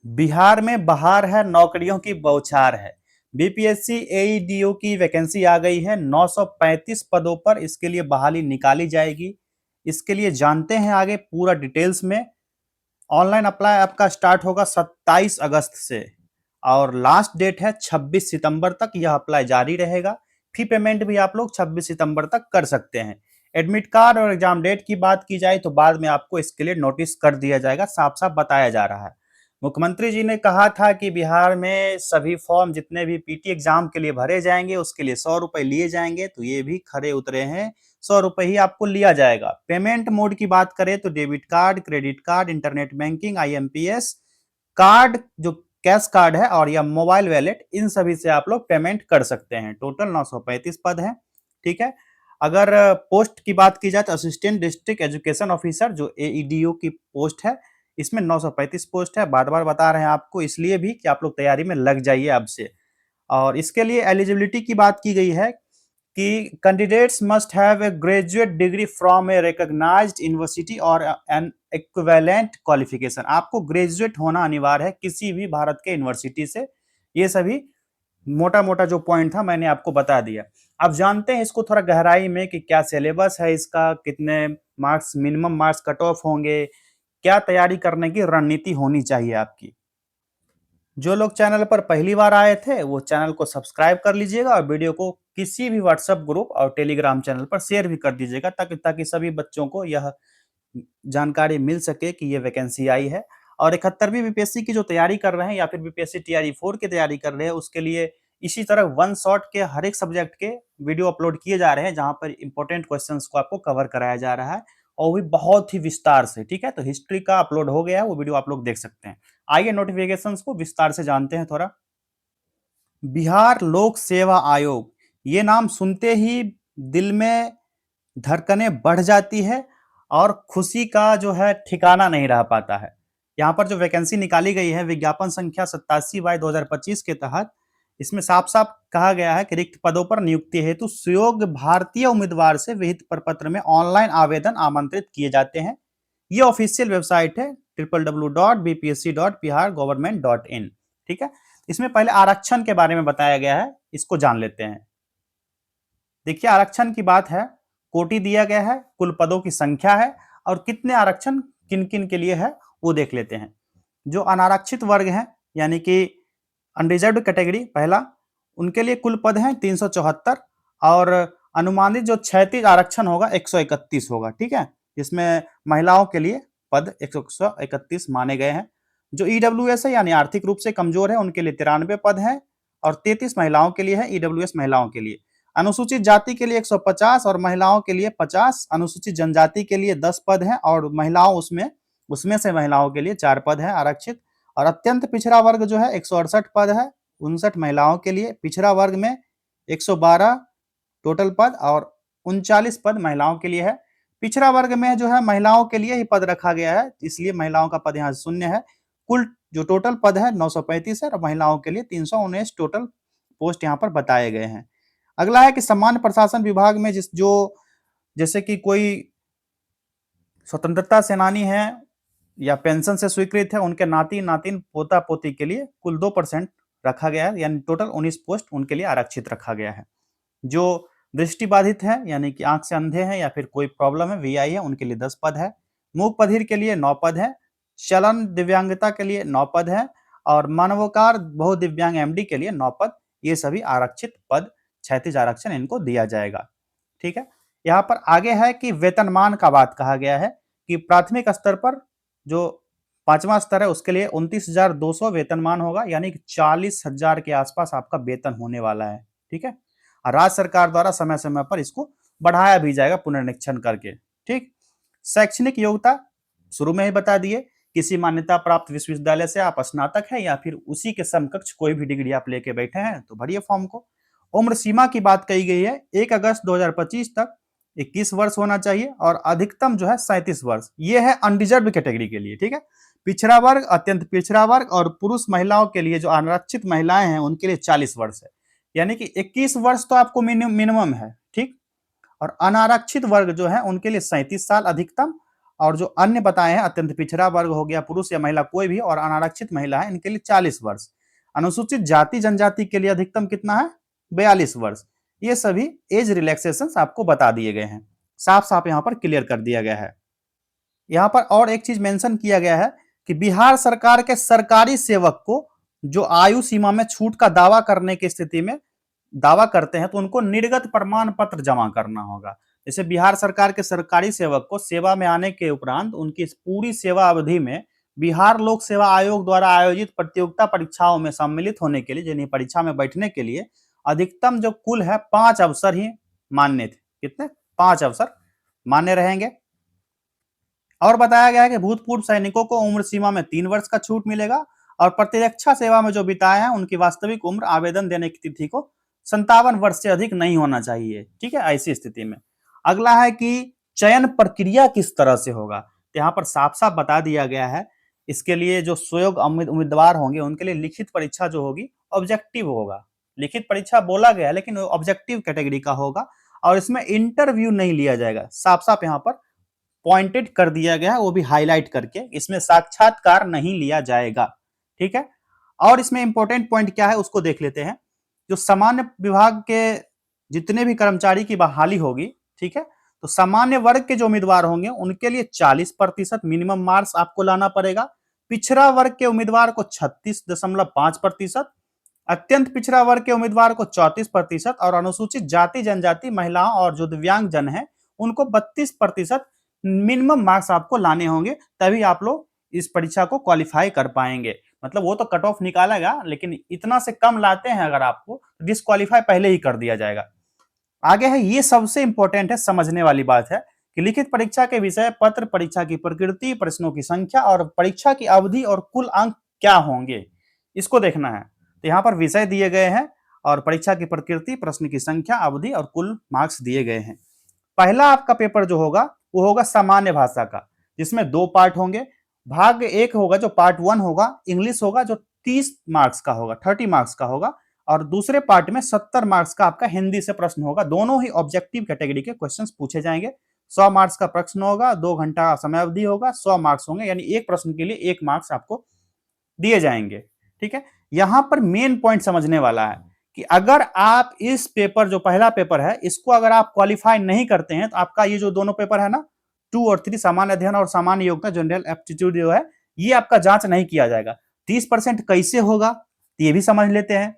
बिहार में बहार है, नौकरियों की बौछार है। बीपीएससी एईडीओ की वैकेंसी आ गई है 935 पदों पर। इसके लिए बहाली निकाली जाएगी। इसके लिए जानते हैं आगे पूरा डिटेल्स में। ऑनलाइन अप्लाई आपका स्टार्ट होगा 27 अगस्त से और लास्ट डेट है 26 सितंबर तक। यह अप्लाई जारी रहेगा। फी पेमेंट भी आप लोग 26 सितंबर तक कर सकते हैं। एडमिट कार्ड और एग्जाम डेट की बात की जाए तो बाद में आपको इसके लिए नोटिस कर दिया जाएगा, साफ साफ बताया जा रहा है। मुख्यमंत्री जी ने कहा था कि बिहार में सभी फॉर्म जितने भी पीटी एग्जाम के लिए भरे जाएंगे उसके लिए 100 रुपए लिए जाएंगे, तो ये भी खरे उतरे हैं। 100 रुपए ही आपको लिया जाएगा। पेमेंट मोड की बात करें तो debit card, credit card, internet banking, IMPS card जो कैश कार्ड है और या मोबाइल वैलेट, इन सभी से आप लोग पेमेंट कर सकते हैं। टोटल 935 पद हैं। ठीक है। अगर पोस्ट की बात की जाए तो असिस्टेंट डिस्ट्रिक्ट एजुकेशन ऑफिसर जो एईडीओ की पोस्ट है, इसमें 935 पोस्ट है। बार बार बता रहे हैं आपको, इसलिए भी कि आप लोग तैयारी में लग जाइए अब से। और इसके लिए एलिजिबिलिटी की बात की गई है कि candidates must have a graduate degree from a recognised university और एन इक्विवेलेंट क्वालिफिकेशन। आपको ग्रेजुएट होना अनिवार्य है किसी भी भारत के यूनिवर्सिटी से। ये सभी मोटा मोटा जो पॉइंट था मैंने आपको बता दिया। अब जानते हैं इसको थोड़ा गहराई में कि क्या सिलेबस है इसका, कितने marks minimum marks cut off होंगे, क्या तैयारी करने की रणनीति होनी चाहिए आपकी। जो लोग चैनल पर पहली बार आए थे वो चैनल को सब्सक्राइब कर लीजिएगा और वीडियो को किसी भी व्हाट्सएप ग्रुप और टेलीग्राम चैनल पर शेयर भी कर दीजिएगा ताकि ताकि सभी बच्चों को यह जानकारी मिल सके कि ये वैकेंसी आई है। और 71वीं बीपीएससी की जो तैयारी कर रहे हैं या फिर बीपीएससी टीआरई 4 की तैयारी कर रहे हैं उसके लिए इसी तरह वन शॉट के हर एक सब्जेक्ट के वीडियो अपलोड किए जा रहे हैं जहां पर इंपॉर्टेंट क्वेश्चंस को आपको कवर कराया जा रहा है और भी बहुत ही विस्तार से। ठीक है, तो हिस्ट्री का अपलोड हो गया है, वो वीडियो आप लोग देख सकते हैं। आइए नोटिफिकेशंस को विस्तार से जानते हैं थोड़ा। बिहार लोक सेवा आयोग, ये नाम सुनते ही दिल में धड़कनें बढ़ जाती है और खुशी का जो है ठिकाना नहीं रह पाता है। यहाँ पर जो वैकेंसी निकाली गई है विज्ञापन संख्या 87/2025 के तहत, इसमें साफ साफ कहा गया है कि रिक्त पदों पर नियुक्ति हेतु सुयोग्य भारतीय उम्मीदवार से विहित प्रपत्र में ऑनलाइन आवेदन आमंत्रित किए जाते हैं। ये ऑफिशियल वेबसाइट है www.bpsc.bihargovernment.in। ठीक है, इसमें पहले आरक्षण के बारे में बताया गया है, इसको जान लेते हैं। देखिए आरक्षण की बात है, कोटि दिया गया है, कुल पदों की संख्या है और कितने आरक्षण किन किन के लिए है वो देख लेते हैं। जो अनारक्षित वर्ग है यानी कि अनरिजर्व्ड कैटेगरी पहला, उनके लिए कुल पद हैं 374 और अनुमानित जो क्षैतिज आरक्षण होगा 131 होगा। ठीक है, इसमें महिलाओं के लिए पद 131 माने गए हैं। जो ईडब्ल्यूएस है यानी आर्थिक रूप से कमजोर है उनके लिए 93 पद हैं और 33 महिलाओं के लिए है। ईडब्ल्यूएस महिलाओं के लिए, अनुसूचित जाति के लिए 150 और महिलाओं के लिए 50, अनुसूचित जनजाति के लिए 10 पद हैं और महिलाओं उसमें उसमें से महिलाओं के लिए 4 पद हैं आरक्षित। और अत्यंत पिछड़ा वर्ग जो है 168 पद है, 59 महिलाओं के लिए। पिछड़ा वर्ग में 112 टोटल पद और 39 पद महिलाओं के लिए है। पिछड़ा वर्ग में जो है महिलाओं के लिए ही पद रखा गया है, इसलिए महिलाओं का पद यहाँ शून्य है। कुल जो टोटल पद है 935 है और महिलाओं के लिए 319 टोटल पोस्ट यहाँ पर बताए गए हैं। अगला है कि सामान्य प्रशासन विभाग में जैसे कि कोई स्वतंत्रता सेनानी है या पेंशन से स्वीकृत है, उनके नाती नातिन पोता पोती के लिए कुल 2% रखा गया है, यानी टोटल 19 पोस्ट उनके लिए आरक्षित रखा गया है। जो दृष्टि बाधित है यानी कि आंख से अंधे हैं या फिर कोई प्रॉब्लम है, वीआई है, उनके लिए 10 पद है। मूक बधिर के लिए 9 पद है। चलन दिव्यांगता के लिए 9 पद है और मानवकार बहुदिव्यांग एमडी के लिए 9 पद। ये सभी आरक्षित पद, क्षैतिज आरक्षण इनको दिया जाएगा। ठीक है, यहाँ पर आगे है कि वेतनमान का बात कहा गया है कि प्राथमिक स्तर पर जो 5वां स्तर है उसके लिए 29,200 वेतनमान होगा, यानी कि 40,000 के आसपास आपका वेतन होने वाला है। ठीक है, और राज्य सरकार द्वारा समय समय पर इसको बढ़ाया भी जाएगा पुनरीक्षण करके। ठीक, शैक्षणिक योग्यता शुरू में ही बता दिए, किसी मान्यता प्राप्त विश्वविद्यालय से आप स्नातक है या फिर उसी के समकक्ष कोई भी डिग्री आप लेके बैठे हैं तो भरिए फॉर्म को। उम्र सीमा की बात कही गई है 1 अगस्त 2025 तक 21 वर्ष होना चाहिए और अधिकतम जो है 37 वर्ष। ये है अनरिजर्व कैटेगरी के लिए। ठीक है, पिछड़ा वर्ग, अत्यंत पिछड़ा वर्ग और पुरुष महिलाओं के लिए जो आरक्षित महिलाएं हैं उनके लिए 40 वर्ष है, यानी कि 21 वर्ष तो आपको मिनिमम है। ठीक, और अनारक्षित वर्ग जो है उनके लिए 37 साल अधिकतम और जो अन्य बताए हैं अत्यंत पिछड़ा वर्ग हो गया, पुरुष या महिला कोई भी, और अनारक्षित महिला है, इनके लिए 40 वर्ष। अनुसूचित जाति जनजाति के लिए अधिकतम कितना है? 42 वर्ष। ये सभी एज रिलैक्सेशन आपको बता दिए गए हैं, साफ साफ यहाँ पर क्लियर कर दिया गया है। यहाँ पर और एक चीज मेंशन किया गया है कि बिहार सरकार के सरकारी सेवक को जो आयु सीमा में छूट का दावा करने की स्थिति में दावा करते हैं तो उनको निर्गत प्रमाण पत्र जमा करना होगा। जैसे बिहार सरकार के सरकारी सेवक को सेवा में आने के उपरांत उनकी पूरी सेवा अवधि में बिहार लोक सेवा आयोग द्वारा आयोजित प्रतियोगिता परीक्षाओं में सम्मिलित होने के लिए, यानी परीक्षा में बैठने के लिए अधिकतम जो कुल है 5 अवसर ही मान्य थे। कितने? 5 अवसर मान्य रहेंगे। और बताया गया है कि भूतपूर्व सैनिकों को उम्र सीमा में 3 वर्ष का छूट मिलेगा और प्रतिरक्षा सेवा में जो बिताए हैं उनकी वास्तविक उम्र आवेदन देने की तिथि को 57 वर्ष से अधिक नहीं होना चाहिए। ठीक है, ऐसी स्थिति में। अगला है कि चयन प्रक्रिया किस तरह से होगा, तो यहाँ पर साफ साफ बता दिया गया है। इसके लिए जो सुयोग्य उम्मीदवार होंगे उनके लिए लिखित परीक्षा जो होगी ऑब्जेक्टिव होगा। लिखित परीक्षा बोला गया है लेकिन ऑब्जेक्टिव कैटेगरी का होगा और इसमें इंटरव्यू नहीं लिया जाएगा। साफ साफ यहाँ पर पॉइंटेड कर दिया गया है, वो भी हाईलाइट करके, इसमें साक्षात्कार नहीं लिया जाएगा। ठीक है, और इसमें इंपॉर्टेंट पॉइंट क्या है उसको देख लेते हैं। जो सामान्य विभाग के जितने भी कर्मचारी की बहाली होगी, ठीक है, तो सामान्य वर्ग के जो उम्मीदवार होंगे उनके लिए 40% मिनिमम मार्क्स आपको लाना पड़ेगा। पिछड़ा वर्ग के उम्मीदवार को 36.5%, अत्यंत पिछड़ा वर्ग के उम्मीदवार को 34% और अनुसूचित जाति जनजाति महिलाओं और जो दिव्यांग जन है उनको 32% मिनिमम मार्क्स आपको लाने होंगे, तभी आप लोग इस परीक्षा को क्वालिफाई कर पाएंगे। मतलब वो तो कट ऑफ निकालेगा लेकिन इतना से कम लाते हैं अगर आपको, डिस्क्वालीफाई पहले ही कर दिया जाएगा। आगे है, ये सबसे इंपॉर्टेंट है, समझने वाली बात है कि लिखित परीक्षा के विषय पत्र, परीक्षा की प्रकृति, प्रश्नों की संख्या और परीक्षा की अवधि और कुल अंक क्या होंगे, इसको देखना है। तो यहाँ पर विषय दिए गए हैं और परीक्षा की प्रकृति, प्रश्न की संख्या, अवधि और कुल मार्क्स दिए गए हैं। पहला आपका पेपर जो होगा वो होगा सामान्य भाषा का, जिसमें 2 पार्ट होंगे। भाग 1 होगा जो पार्ट 1 होगा, इंग्लिश होगा जो 30 मार्क्स का होगा, 30 मार्क्स का होगा, और दूसरे पार्ट में 70 मार्क्स का आपका हिंदी से प्रश्न होगा। दोनों ही ऑब्जेक्टिव कैटेगरी के क्वेश्चंस पूछे जाएंगे। 100 मार्क्स का प्रश्न होगा, 2 घंटा समय अवधि होगा, 100 मार्क्स होंगे, यानी एक प्रश्न के लिए 1 मार्क्स आपको दिए जाएंगे। ठीक है, यहां पर मेन पॉइंट समझने वाला है कि अगर आप इस पेपर, जो पहला पेपर है, इसको अगर आप क्वालिफाई नहीं करते हैं तो आपका ये जो दोनों पेपर है ना, 2 और 3, सामान्य अध्ययन और सामान्य योग्यता जनरल एप्टीट्यूड जो है, ये आपका जांच नहीं किया जाएगा। 30% कैसे होगा ये भी समझ लेते हैं।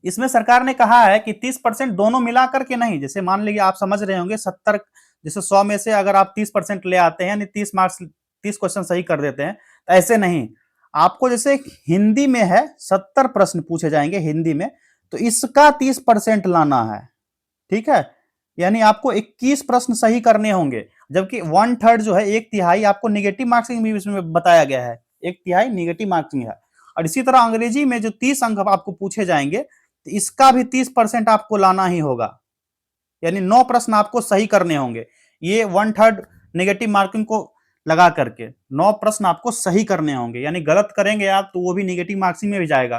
इसमें सरकार ने कहा है कि 30% दोनों मिला करके नहीं। जैसे मान लीजिए आप समझ रहे होंगे 70, जैसे 100 में से अगर आप 30% ले आते हैं, यानी 30 मार्क्स, 30 क्वेश्चन सही कर देते हैं, तो ऐसे नहीं। आपको जैसे हिंदी में है 70 प्रश्न पूछे जाएंगे हिंदी में, तो इसका 30% लाना है। ठीक है, यानी आपको 21 प्रश्न सही करने होंगे, जबकि 1/3 जो है, 1/3 आपको निगेटिव मार्किंग भी इसमें बताया गया है, 1/3 निगेटिव मार्किंग है। और इसी तरह अंग्रेजी में जो 30 अंक आपको पूछे जाएंगे, तो इसका भी 30% आपको लाना ही होगा, यानी 9 प्रश्न आपको सही करने होंगे। ये 1/3 नेगेटिव मार्किंग को लगा करके 9 प्रश्न आपको सही करने होंगे, यानी गलत करेंगे आप तो वो भी नेगेटिव मार्किंग में भी जाएगा।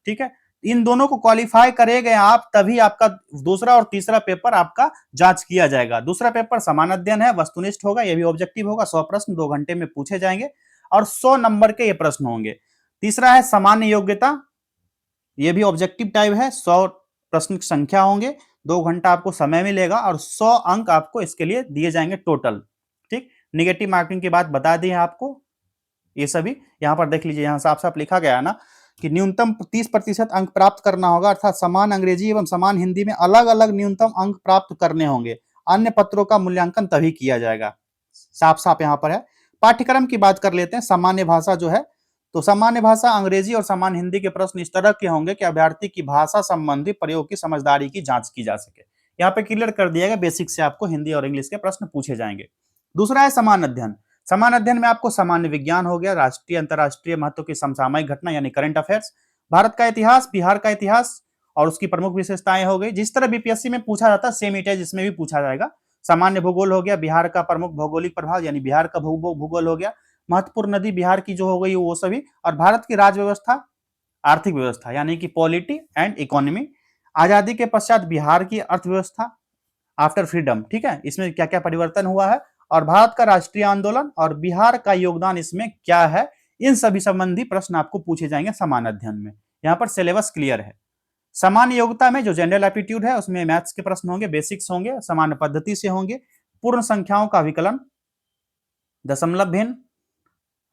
ठीक है, इन दोनों को क्वालिफाई करेंगे आप, तभी आपका दूसरा और तीसरा पेपर आपका जांच किया जाएगा। दूसरा पेपर सामान्य अध्ययन है, वस्तुनिष्ठ होगा, यह भी ऑब्जेक्टिव होगा, 100 प्रश्न 2 घंटे में पूछे जाएंगे और 100 नंबर के ये प्रश्न होंगे। तीसरा है सामान्य योग्यता, ये भी ऑब्जेक्टिव टाइप है, 100 प्रश्न की संख्या होंगे, 2 घंटा आपको समय मिलेगा और 100 अंक आपको इसके लिए दिए जाएंगे टोटल। ठीक, निगेटिव मार्किंग की बात बता दी है आपको, ये सभी यहां पर देख लीजिए, यहां साफ साफ लिखा गया है ना कि न्यूनतम 30% अंक प्राप्त करना होगा, अर्थात समान अंग्रेजी एवं समान हिंदी में अलग अलग न्यूनतम अंक प्राप्त करने होंगे। अन्य पत्रों का मूल्यांकन तभी किया जाएगा। साफ साफ यहां पर है। पाठ्यक्रम की बात कर लेते हैं। सामान्य भाषा जो है, तो सामान्य भाषा अंग्रेजी और सामान्य हिंदी के प्रश्न इस तरह के होंगे कि अभ्यर्थी की भाषा संबंधी प्रयोग की समझदारी की जांच की जा सके। यहाँ पे क्लियर कर दिया गया, बेसिक से आपको हिंदी और इंग्लिश के प्रश्न पूछे जाएंगे। दूसरा है समान अध्ययन। समान अध्ययन में आपको सामान्य विज्ञान हो गया, राष्ट्रीय अंतरराष्ट्रीय महत्व की समसामयिक घटना यानी करंट अफेयर्स, भारत का इतिहास, बिहार का इतिहास और उसकी प्रमुख विशेषताएं हो गई। जिस तरह बीपीएससी में पूछा जाता है सेम इट है, इसमें भी पूछा जाएगा। सामान्य भूगोल हो गया, बिहार का प्रमुख भौगोलिक प्रभाव यानी बिहार का भूगोल हो गया, महत्वपूर्ण नदी बिहार की जो हो गई वो सभी, और भारत की राज्य व्यवस्था, आर्थिक व्यवस्था यानी कि पॉलिटी एंड इकोनॉमी, आजादी के पश्चात बिहार की अर्थव्यवस्था आफ्टर फ्रीडम, ठीक है, इसमें क्या क्या परिवर्तन हुआ है और भारत का राष्ट्रीय आंदोलन और बिहार का योगदान इसमें क्या है, इन सभी संबंधी प्रश्न आपको पूछे जाएंगे समान अध्ययन में। यहाँ पर सिलेबस क्लियर है। सामान्य योग्यता में जो जनरल एप्टीट्यूड है उसमें मैथ्स के प्रश्न होंगे, बेसिक्स होंगे, सामान्य पद्धति से होंगे, पूर्ण संख्याओं का विकलन, दशमलव भिन्न,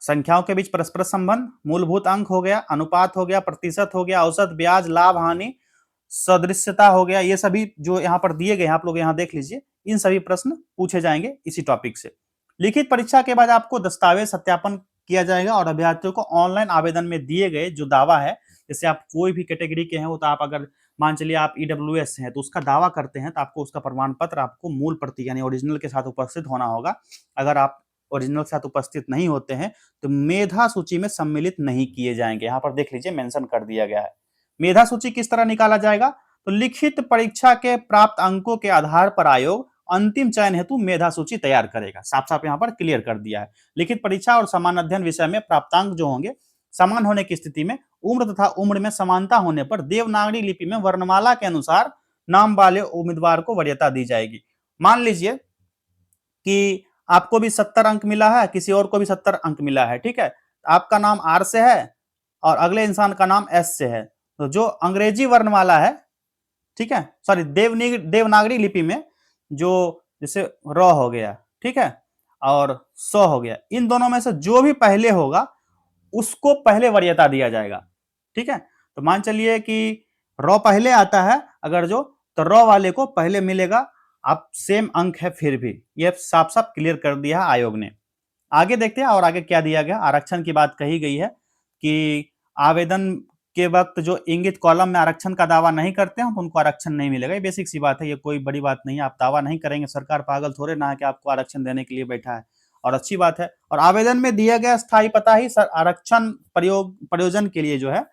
संख्याओं के बीच परस्पर संबंध, मूलभूत अंक हो गया, अनुपात हो गया, प्रतिशत हो गया, औसत, ब्याज, लाभ, हानि, सदृश्यता हो गया, ये सभी जो यहाँ पर दिए गए आप लोग यहाँ देख लीजिए, इन सभी प्रश्न पूछे जाएंगे इसी टॉपिक से। लिखित परीक्षा के बाद आपको दस्तावेज सत्यापन किया जाएगा और अभ्यर्थियों को ऑनलाइन आवेदन में दिए गए जो दावा है, जैसे आप कोई भी कैटेगरी के हैं वो, तो आप अगर मान चलिए आप ईडब्ल्यूएस हैं तो उसका दावा करते हैं तो आपको उसका प्रमाण पत्र आपको मूल प्रति यानी ओरिजिनल के साथ उपस्थित होना होगा। अगर आप ओरिजिनल के साथ उपस्थित नहीं होते हैं तो मेधा सूची में सम्मिलित नहीं किए जाएंगे। यहाँ पर देख लीजिए मेंशन कर दिया गया है। मेधा सूची किस तरह निकाला जाएगा, तो लिखित परीक्षा के प्राप्त अंकों के आधार पर आयोग अंतिम चयन हेतु मेधा सूची तैयार करेगा। साफ साफ यहाँ पर क्लियर कर दिया है। लिखित परीक्षा और समान अध्ययन विषय में प्राप्तांक जो होंगे समान होने की स्थिति में उम्र तथा उम्र में समानता होने पर देवनागरी लिपि में वर्णमाला के अनुसार नाम वाले उम्मीदवार को वरीयता दी जाएगी। मान लीजिए कि आपको भी 70 अंक मिला है, किसी और को भी 70 अंक मिला है, ठीक है, आपका नाम आर से है और अगले इंसान का नाम एस से है, तो जो अंग्रेजी वर्णमाला है, ठीक है, सॉरी देवनागरी लिपि में जो जैसे र हो गया, ठीक है, और स हो गया, इन दोनों में से जो भी पहले होगा उसको पहले वरीयता दिया जाएगा। ठीक है, तो मान चलिए कि र पहले आता है अगर जो, तो र वाले को पहले मिलेगा। आप सेम अंक है फिर भी, ये साफ साफ क्लियर कर दिया है आयोग ने। आगे देखते हैं और आगे क्या दिया गया। आरक्षण की बात कही गई है कि आवेदन के वक्त जो इंगित कॉलम में आरक्षण का दावा नहीं करते हैं तो उनको आरक्षण नहीं मिलेगा। ये बेसिक सी बात है, ये कोई बड़ी बात नहीं है। आप दावा नहीं करेंगे, सरकार पागल थोड़े ना है कि आपको आरक्षण देने के लिए बैठा है, और अच्छी बात है। और आवेदन में दिया गया स्थायी पता ही आरक्षण प्रयोजन के लिए जो है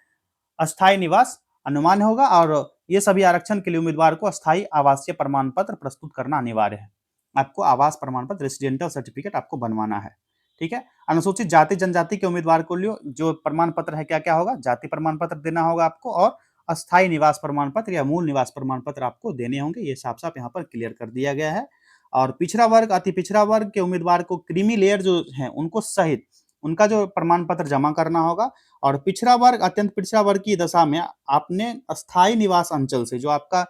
अस्थायी निवास अनुमान होगा, और ये सभी आरक्षण के लिए उम्मीदवार को अस्थायी आवासीय प्रमाण पत्र प्रस्तुत करना अनिवार्य है। आपको आवास प्रमाण पत्र, रेसिडेंटल सर्टिफिकेट आपको बनवाना है। ठीक है, अनुसूचित जाति जनजाति के उम्मीदवार को लिए जो प्रमाण पत्र है क्या क्या होगा, जाति प्रमाण पत्र देना होगा आपको, और अस्थायी निवास प्रमाण पत्र या मूल निवास प्रमाण पत्र आपको देने होंगे। ये साफ साफ यहाँ पर क्लियर कर दिया गया है। और पिछड़ा वर्ग, अति पिछड़ा वर्ग के उम्मीदवार को क्रीमी लेयर जो है उनको सहित उनका जो प्रमाण पत्र जमा करना होगा। और पिछड़ा वर्ग, अत्यंत पिछड़ा वर्ग की दशा में आपने अस्थायी निवास अंचल से जो आपका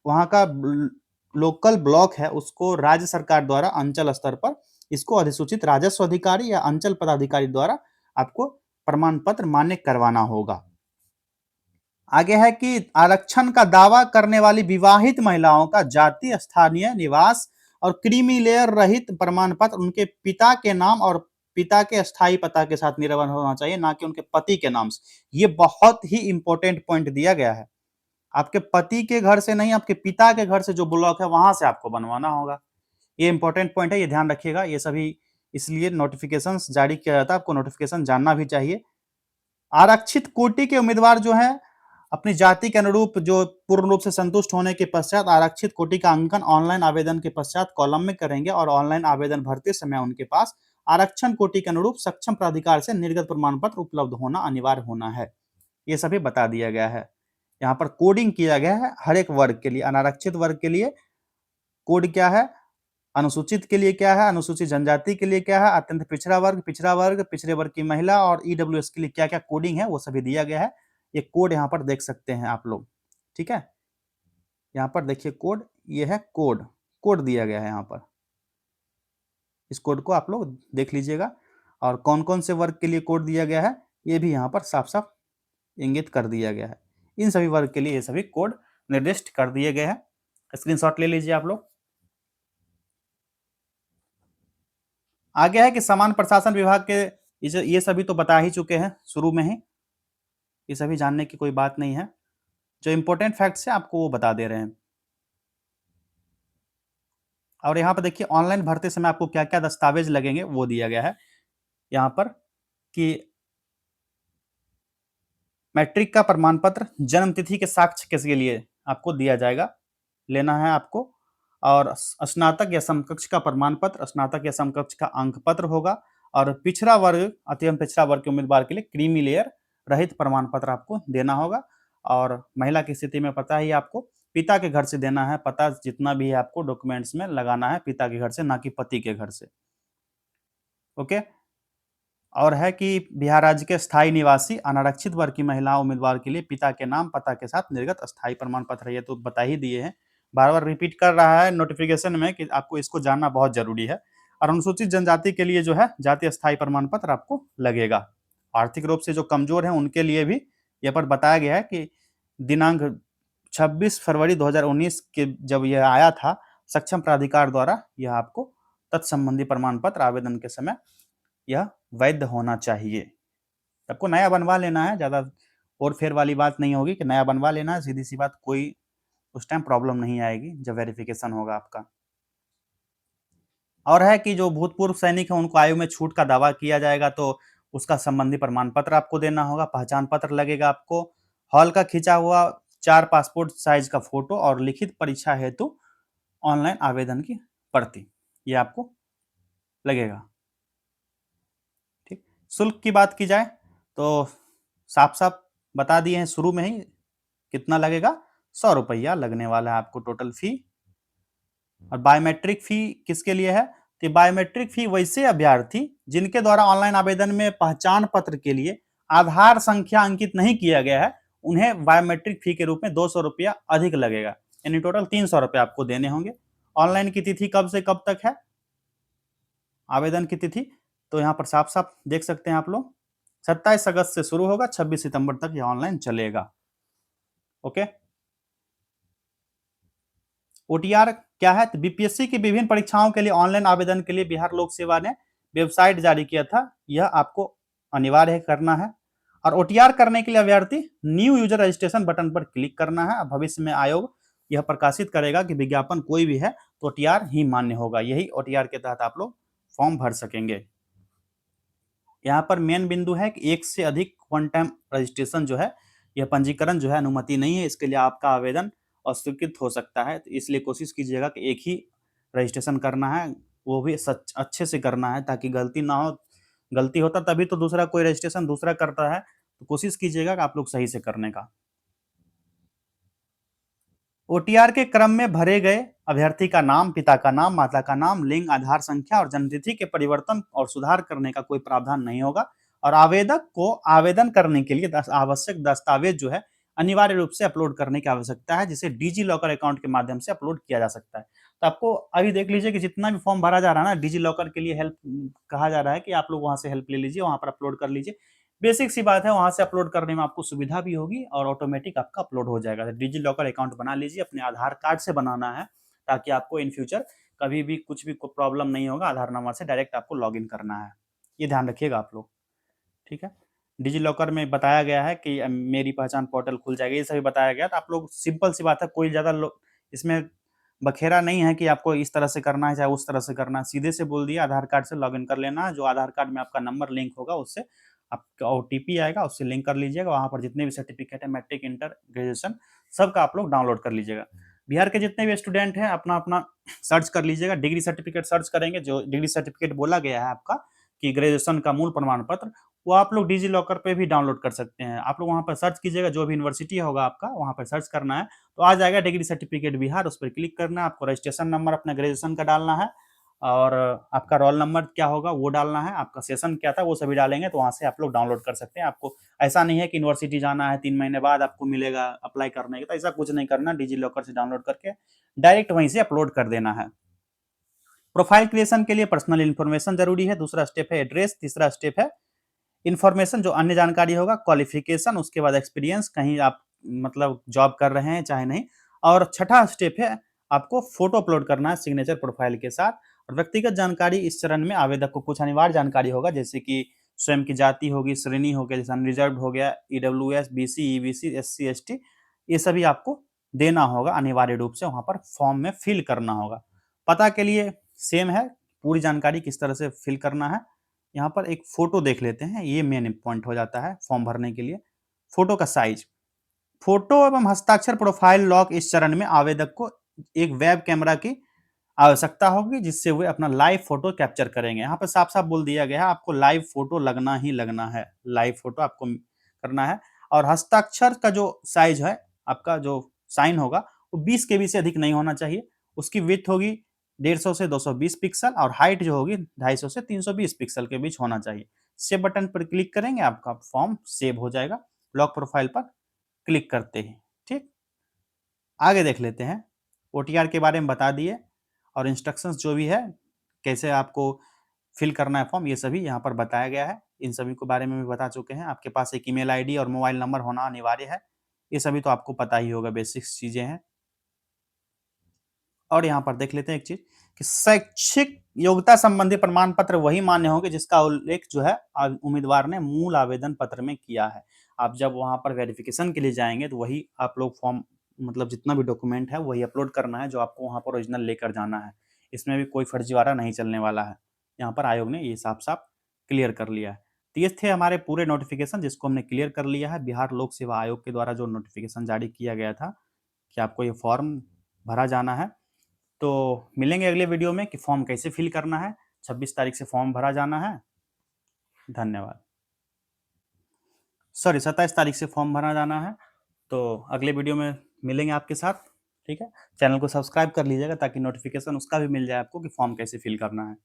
वहां का लोकल ब्लॉक है उसको राज्य सरकार द्वारा अंचल स्तर पर इसको अधिसूचित राजस्व अधिकारी या अंचल पदाधिकारी द्वारा आपको प्रमाण पत्र मान्य करवाना होगा। आगे है कि आरक्षण का दावा करने वाली विवाहित महिलाओं का जाति, स्थानीय निवास और क्रीमी लेयर रहित प्रमाण पत्र उनके पिता के नाम और पिता के अस्थायी पता के साथ निर्भर होना चाहिए, ना कि उनके पति के नाम से। ये बहुत ही इंपॉर्टेंट पॉइंट दिया गया है। आपके पति के घर से नहीं, आपके पिता के घर से जो ब्लॉक है वहां से आपको बनवाना होगा। ये इंपॉर्टेंट पॉइंट है, ये ध्यान रखिएगा। ये सभी इसलिए नोटिफिकेशंस जारी किया जाता है, आपको नोटिफिकेशन जानना भी चाहिए। आरक्षित कोटि के उम्मीदवार जो है अपनी जाति के अनुरूप जो पूर्ण रूप से संतुष्ट होने के पश्चात आरक्षित कोटि का अंकन ऑनलाइन आवेदन के पश्चात कॉलम में करेंगे, और ऑनलाइन आवेदन भरते समय उनके पास आरक्षण कोटि के अनुरूप सक्षम प्राधिकार से निर्गत प्रमाण पत्र उपलब्ध होना अनिवार्य होना है। ये सभी बता दिया गया है। यहाँ पर कोडिंग किया गया है हर एक वर्ग के लिए। अनारक्षित वर्ग के लिए कोड क्या है, अनुसूचित के लिए क्या है, अनुसूचित जनजाति के लिए क्या है, अत्यंत पिछड़ा वर्ग, पिछड़े वर्ग की महिला और ईडब्ल्यूएस के लिए क्या क्या कोडिंग है वो सभी दिया गया है। ये कोड यहाँ पर देख सकते हैं आप लोग। ठीक है, यहाँ पर देखिए कोड, ये है कोड, कोड दिया गया है यहाँ पर। इस कोड को आप लोग देख लीजिएगा, और कौन कौन से वर्ग के लिए कोड दिया गया है ये भी यहाँ पर साफ साफ इंगित कर दिया गया है। इन सभी वर्ग के लिए ये सभी कोड निर्दिष्ट कर दिए गए हैं। स्क्रीनशॉट ले लीजिए आप लोग। आगे है कि समान प्रशासन विभाग के ये सभी तो बता ही चुके हैं शुरू में ही, ये सभी जानने की कोई बात नहीं है। जो इंपॉर्टेंट फैक्ट्स है आपको वो बता दे रहे हैं। और यहाँ पर देखिए ऑनलाइन भरते समय आपको क्या क्या दस्तावेज लगेंगे वो दिया गया है यहाँ पर, कि मैट्रिक का प्रमाण पत्र, जन्म तिथि के साक्ष्य के लिए आपको दिया जाएगा, लेना है आपको। और स्नातक या समकक्ष का प्रमाण पत्र, स्नातक या समकक्ष का अंक पत्र होगा। और पिछड़ा वर्ग, अत्यंत पिछड़ा वर्ग के उम्मीदवार के लिए क्रीमी लेयर रहित प्रमाण पत्र आपको देना होगा। और महिला की स्थिति में पता ही आपको पिता के घर से देना है, पता जितना भी है आपको डॉक्यूमेंट्स में लगाना है पिता के घर से, ना कि पति के घर से। ओके। और है कि बिहार राज्य के स्थायी निवासी अनारक्षित वर्ग की महिला उम्मीदवार के लिए पिता के नाम पता के साथ निर्गत अस्थायी प्रमाण पत्र, ये तो बता ही दिए हैं, बार बार रिपीट कर रहा है नोटिफिकेशन में कि आपको इसको जानना बहुत जरूरी है। और अनुसूचित जनजाति के लिए जो है जाति अस्थायी प्रमाण पत्र आपको लगेगा। आर्थिक रूप से जो कमजोर है उनके लिए भी यहाँ पर बताया गया है कि दिनांक 26 फरवरी 2019 के जब यह आया था सक्षम प्राधिकार द्वारा, यह आपको तत्संबंधी प्रमाण पत्र आवेदन के समय यह वैध होना चाहिए। आपको नया बनवा लेना है, ज्यादा और फेर वाली बात नहीं होगी कि नया बनवा लेना है, सीधी सी बात, कोई उस टाइम प्रॉब्लम नहीं आएगी जब वेरिफिकेशन होगा आपका। और है कि जो भूतपूर्व सैनिक है उनको आयु में छूट का दावा किया जाएगा तो उसका संबंधी प्रमाण पत्र आपको देना होगा, पहचान पत्र लगेगा आपको, हॉल का खींचा हुआ 4 पासपोर्ट साइज का फोटो और लिखित परीक्षा हेतु ऑनलाइन आवेदन की प्रति, ये आपको लगेगा। ठीक। शुल्क की बात की जाए तो साफ साफ बता दिए हैं शुरू में ही, कितना लगेगा, 100 रुपया लगने वाला है आपको टोटल फी। और बायोमेट्रिक फी किसके लिए है, तो बायोमेट्रिक फी वैसे अभ्यर्थी जिनके द्वारा ऑनलाइन आवेदन में पहचान पत्र के लिए आधार संख्या अंकित नहीं किया गया है, उन्हें बायोमेट्रिक फी के रूप में 200 रुपया अधिक लगेगा, यानी टोटल 300 रुपया आपको देने होंगे। ऑनलाइन की तिथि कब से कब तक है, आवेदन की तिथि तो यहाँ पर साफ साफ देख सकते हैं आप लोग, 27 अगस्त से शुरू होगा, 26 सितंबर तक यह ऑनलाइन चलेगा। ओके। ओटीआर क्या है, तो बीपीएससी की विभिन्न परीक्षाओं के लिए ऑनलाइन आवेदन के लिए बिहार लोक सेवा ने वेबसाइट जारी किया था, यह आपको अनिवार्य है करना है। और ओटीआर करने के लिए अभ्यर्थी न्यू यूजर रजिस्ट्रेशन बटन पर क्लिक करना है। भविष्य में आयोग यह प्रकाशित करेगा कि विज्ञापन कोई भी है तो ओटीआर ही मान्य होगा, यही ओटीआर के तहत आप लोग फॉर्म भर सकेंगे। यहाँ पर मेन बिंदु है कि एक से अधिक वन टाइम रजिस्ट्रेशन जो है, यह पंजीकरण जो है अनुमति नहीं है, इसके लिए आपका आवेदन अस्वीकृत हो सकता है, तो इसलिए कोशिश कीजिएगा कि एक ही रजिस्ट्रेशन करना है, वो भी सच अच्छे से करना है ताकि गलती ना हो। गलती होता तभी तो दूसरा कोई रजिस्ट्रेशन दूसरा करता है, तो कोशिश कीजिएगा कि आप लोग सही से करने का। ओटीआर के क्रम में भरे गए अभ्यर्थी का नाम, पिता का नाम, माता का नाम, लिंग, आधार संख्या और जन्मतिथि के परिवर्तन और सुधार करने का कोई प्रावधान नहीं होगा। और आवेदक को आवेदन करने के लिए आवश्यक दस्तावेज जो है अनिवार्य रूप से अपलोड करने की आवश्यकता है, जिसे डिजी लॉकर अकाउंट के माध्यम से अपलोड किया जा सकता है। तो आपको अभी देख लीजिए कि जितना भी फॉर्म भरा जा रहा है ना, डिजी लॉकर के लिए हेल्प कहा जा रहा है कि आप लोग वहां से हेल्प ले लीजिए, वहां पर अपलोड कर लीजिए। बेसिक सी बात है, वहां से अपलोड करने में आपको सुविधा भी होगी और ऑटोमेटिक आपका अपलोड हो जाएगा। डिजी लॉकर अकाउंट बना लीजिए, अपने आधार कार्ड से बनाना है ताकि आपको इन फ्यूचर कभी भी कुछ भी प्रॉब्लम नहीं होगा, आधार नंबर से डायरेक्ट आपको लॉग इन करना है, ये ध्यान रखिएगा आप लोग। ठीक है। डिजी लॉकर में बताया गया है कि मेरी पहचान पोर्टल खुल जाएगा, ये सभी बताया गया, तो आप लोग सिंपल सी बात है, कोई ज्यादा इसमें बखेरा नहीं है कि आपको इस तरह से करना है चाहे उस तरह से करना है, सीधे से बोल दिया आधार कार्ड से लॉगिन कर लेना है, जो आधार कार्ड में आपका नंबर लिंक होगा उससे आपका ओटीपी आएगा, उससे लिंक कर लीजिएगा, वहां पर जितने भी सर्टिफिकेट है मैट्रिक इंटर ग्रेजुएशन सबका आप लोग डाउनलोड कर लीजिएगा। बिहार के जितने भी स्टूडेंट हैं अपना अपना सर्च कर लीजिएगा, डिग्री सर्टिफिकेट सर्च करेंगे, जो डिग्री सर्टिफिकेट बोला गया है आपका कि ग्रेजुएशन का मूल प्रमाण पत्र, वो आप लोग डिजी लॉकर पे भी डाउनलोड कर सकते हैं। आप लोग वहां पर सर्च कीजिएगा, जो भी यूनिवर्सिटी होगा आपका वहां पर सर्च करना है तो आ जाएगा डिग्री सर्टिफिकेट बिहार, उस पर क्लिक करना है, आपको रजिस्ट्रेशन नंबर अपना ग्रेजुएशन का डालना है और आपका रोल नंबर क्या होगा वो डालना है, आपका सेशन क्या था वो सभी डालेंगे तो वहां से आप लोग डाउनलोड कर सकते हैं। आपको ऐसा नहीं है कि यूनिवर्सिटी जाना है 3 महीने बाद आपको मिलेगा अप्लाई करने का, तो ऐसा कुछ नहीं करना, डिजी लॉकर से डाउनलोड करके डायरेक्ट वहीं से अपलोड कर देना है। प्रोफाइल क्रिएशन के लिए पर्सनल इन्फॉर्मेशन जरूरी है, दूसरा स्टेप है एड्रेस, तीसरा स्टेप है इन्फॉर्मेशन जो अन्य जानकारी होगा, क्वालिफिकेशन, उसके बाद एक्सपीरियंस, कहीं आप मतलब जॉब कर रहे हैं चाहे नहीं, और छठा स्टेप है आपको फोटो अपलोड करना है सिग्नेचर प्रोफाइल के साथ। और व्यक्तिगत जानकारी इस चरण में आवेदक को कुछ अनिवार्य जानकारी होगा, जैसे कि स्वयं की जाति होगी, श्रेणी हो गया, जैसे अनरिजर्व हो गया, EWS, BC, EBC, SC, ST, ये सभी आपको देना होगा अनिवार्य रूप से, वहां पर फॉर्म में फिल करना होगा। पता के लिए सेम है, पूरी जानकारी किस तरह से फिल करना है, यहाँ पर एक फोटो देख लेते हैं, ये मेन पॉइंट हो जाता है फॉर्म भरने के लिए। फोटो का साइज, फोटो एवं हस्ताक्षर प्रोफाइल लॉक इस चरण में आवेदक को एक वेब कैमरा की आवश्यकता होगी, जिससे वे अपना लाइव फोटो कैप्चर करेंगे। यहाँ पर साफ साफ बोल दिया गया है आपको लाइव फोटो लगना ही लगना है, लाइव फोटो आपको करना है। और हस्ताक्षर का जो साइज है, आपका जो साइन होगा वो 20 केबी से अधिक नहीं होना चाहिए। उसकी विड्थ होगी 150 से 220 पिक्सल और हाइट जो होगी 250 से 320 पिक्सल के बीच होना चाहिए। सेव बटन पर क्लिक करेंगे, आपका फॉर्म सेव हो जाएगा लॉक प्रोफाइल पर क्लिक करते ही। ठीक, आगे देख लेते हैं। ओटीआर के बारे में बता दिए और इंस्ट्रक्शंस जो भी है कैसे आपको फिल करना है फॉर्म, ये सभी यहाँ पर बताया गया है। इन सभी के बारे में भी बता चुके हैं। आपके पास एक ईमेल आईडी और मोबाइल नंबर होना अनिवार्य है। ये सभी तो आपको पता ही होगा, बेसिक्स चीजें हैं। और यहाँ पर देख लेते हैं एक चीज कि शैक्षिक योग्यता संबंधी प्रमाण पत्र वही मान्य होंगे जिसका उल्लेख जो है उम्मीदवार ने मूल आवेदन पत्र में किया है। आप जब वहां पर वेरिफिकेशन के लिए जाएंगे तो वही आप लोग फॉर्म मतलब जितना भी डॉक्यूमेंट है वही अपलोड करना है जो आपको वहां पर ओरिजिनल लेकर जाना है। इसमें भी कोई फर्जीवाड़ा नहीं चलने वाला है। यहाँ पर आयोग ने ये साफ साफ क्लियर कर लिया है। तो ये थे हमारे पूरे नोटिफिकेशन जिसको हमने क्लियर कर लिया है। बिहार लोक सेवा आयोग के द्वारा जो नोटिफिकेशन जारी किया गया था कि आपको ये फॉर्म भरा जाना है। तो मिलेंगे अगले वीडियो में कि फॉर्म कैसे फिल करना है। 26 तारीख से फॉर्म भरा जाना है। धन्यवाद। सॉरी, 27 तारीख से फॉर्म भरा जाना है। तो अगले वीडियो में मिलेंगे आपके साथ। ठीक है, चैनल को सब्सक्राइब कर लीजिएगा ताकि नोटिफिकेशन उसका भी मिल जाए आपको कि फॉर्म कैसे फिल करना है।